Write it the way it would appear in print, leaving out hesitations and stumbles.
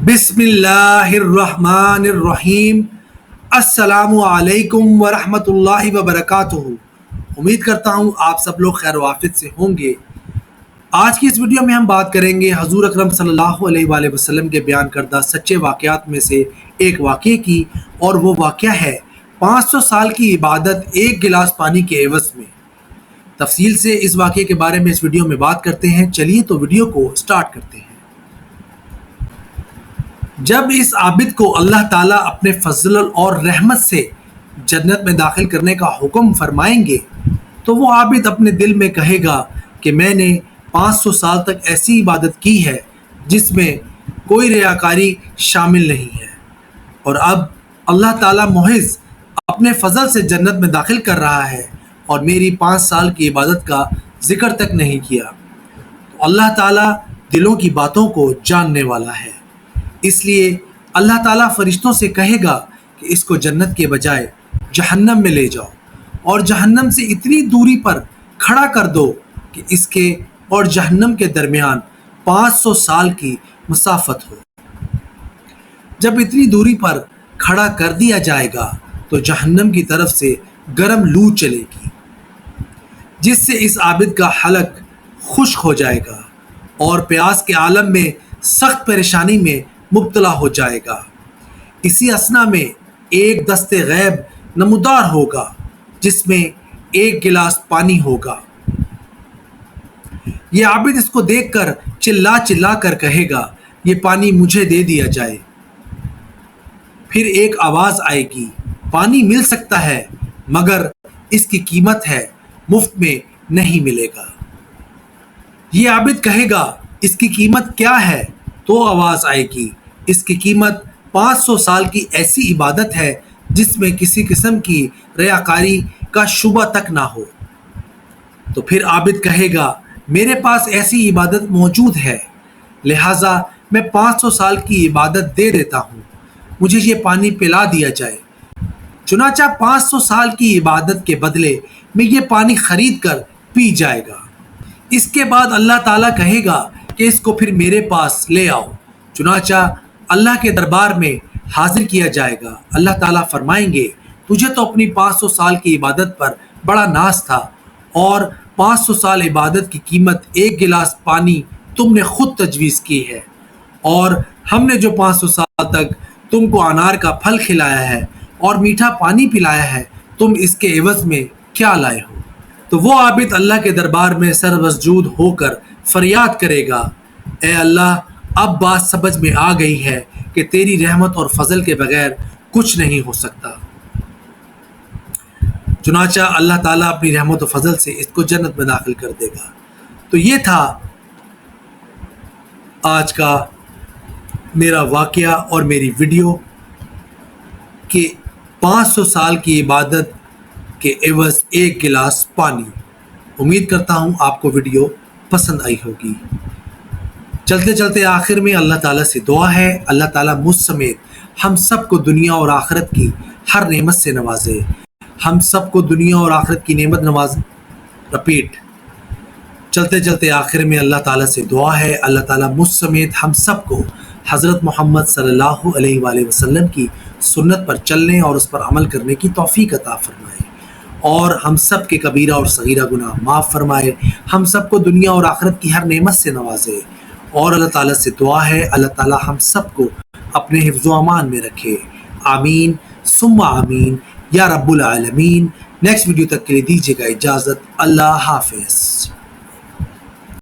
बिस्मिल्लाहिर्रहमानिर्रहीम। अस्सलामु अलैकुम वरहमतुल्लाहि वबरकातुहू। उम्मीद करता हूँ आप सब लोग खैर वाफियत से होंगे। आज की इस वीडियो में हम बात करेंगे हजूर अकरम सल्लल्लाहु अलैहि वसल्लम के बयान करदा सच्चे वाक़यात में से एक वाक़े की, और वो वाक़या है 500 साल की इबादत एक गिलास पानी के एवज़ में। तफसील से इस वाक़े के बारे में इस वीडियो में बात करते हैं। चलिए तो वीडियो को स्टार्ट करते हैं। जब इस आबिद को अल्लाह ताला अपने फजल और रहमत से जन्नत में दाखिल करने का हुक्म फरमाएंगे तो वो आबिद अपने दिल में कहेगा कि मैंने 500 साल तक ऐसी इबादत की है जिसमें कोई रियाकारी शामिल नहीं है, और अब अल्लाह ताला मुहिज़ अपने फजल से जन्नत में दाखिल कर रहा है और मेरी 5 साल की इबादत का जिक्र तक नहीं किया। तो अल्लाह ताला दिलों की बातों को जानने वाला है, इसलिए अल्लाह ताला फरिश्तों से कहेगा कि इसको जन्नत के बजाय जहन्नम में ले जाओ और जहन्नम से इतनी दूरी पर खड़ा कर दो कि इसके और जहन्नम के दरमियान 500 साल की मुसाफत हो। जब इतनी दूरी पर खड़ा कर दिया जाएगा तो जहन्नम की तरफ से गर्म लू चलेगी, जिससे इस आबिद का हलक खुश्क हो जाएगा और प्यास के आलम में सख्त परेशानी में मुब्तला हो जाएगा। इसी असना में एक दस्ते गैब नमूदार होगा जिसमें एक गिलास पानी होगा। ये आबिद इसको देखकर चिल्ला चिल्ला कर कहेगा, ये पानी मुझे दे दिया जाए। फिर एक आवाज़ आएगी, पानी मिल सकता है मगर इसकी कीमत है, मुफ्त में नहीं मिलेगा। ये आबिद कहेगा, इसकी कीमत क्या है? तो आवाज़ आएगी, इसकी कीमत 500 साल की ऐसी इबादत है जिसमें किसी किस्म की रियाकारी का शुबा तक ना हो। तो फिर आबिद कहेगा, मेरे पास ऐसी इबादत मौजूद है, लिहाजा मैं 500 साल की इबादत दे देता हूँ, मुझे ये पानी पिला दिया जाए। चुनाचा 500 साल की इबादत के बदले में ये पानी खरीद कर पी जाएगा। इसके बाद अल्लाह ताला कहेगा कि इसको फिर मेरे पास ले आओ। चुनाचा अल्लाह के दरबार में हाजिर किया जाएगा। अल्लाह ताला फरमाएंगे, तुझे तो अपनी 500 साल की इबादत पर बड़ा नाज था और 500 साल इबादत की कीमत एक गिलास पानी तुमने खुद तजवीज़ की है, और हमने जो 500 साल तक तुमको अनार का फल खिलाया है और मीठा पानी पिलाया है, तुम इसके एवज़ में क्या लाए हो? तो वो आबिद अल्लाह के दरबार में सरवसजूद होकर फरियाद करेगा, ए अल्लाह, अब बात समझ में आ गई है कि तेरी रहमत और फजल के बगैर कुछ नहीं हो सकता। चुनाचा अल्लाह ताला अपनी रहमत और फजल से इसको जन्नत में दाखिल कर देगा। तो ये था आज का मेरा वाक़या और मेरी वीडियो कि 500 साल की इबादत के एवज़ एक गिलास पानी। उम्मीद करता हूँ आपको वीडियो पसंद आई होगी। चलते चलते आखिर में अल्लाह ताला से दुआ है, अल्लाह ताला मुझ समेत हम सब को दुनिया और आखिरत की हर नेमत से नवाजे। हम सब को दुनिया और आखिरत की नेमत नवाज रिपीट। चलते चलते आखिर में अल्लाह ताला से दुआ है, अल्लाह ताला मुझ समेत हम सब को हज़रत मोहम्मद सल्लल्लाहु अलैहि वसल्लम की सुन्नत पर चलने और उस पर अमल करने की तौफीक अता फरमाए, और हम सब के कबीरा और सगीरा गुनाह माफ़ फरमाए। हम सब को दुनिया और आखिरत की हर नेमत से नवाजे, और अल्लाह ताला से दुआ है, अल्लाह ताला हम सब को अपने हिफ्ज़ व अमान में रखे। आमीन सुम्मा आमीन या रब्बुल आलमीन। नेक्स्ट वीडियो तक के लिए दीजिएगा इजाज़त। अल्लाह हाफ़िज़।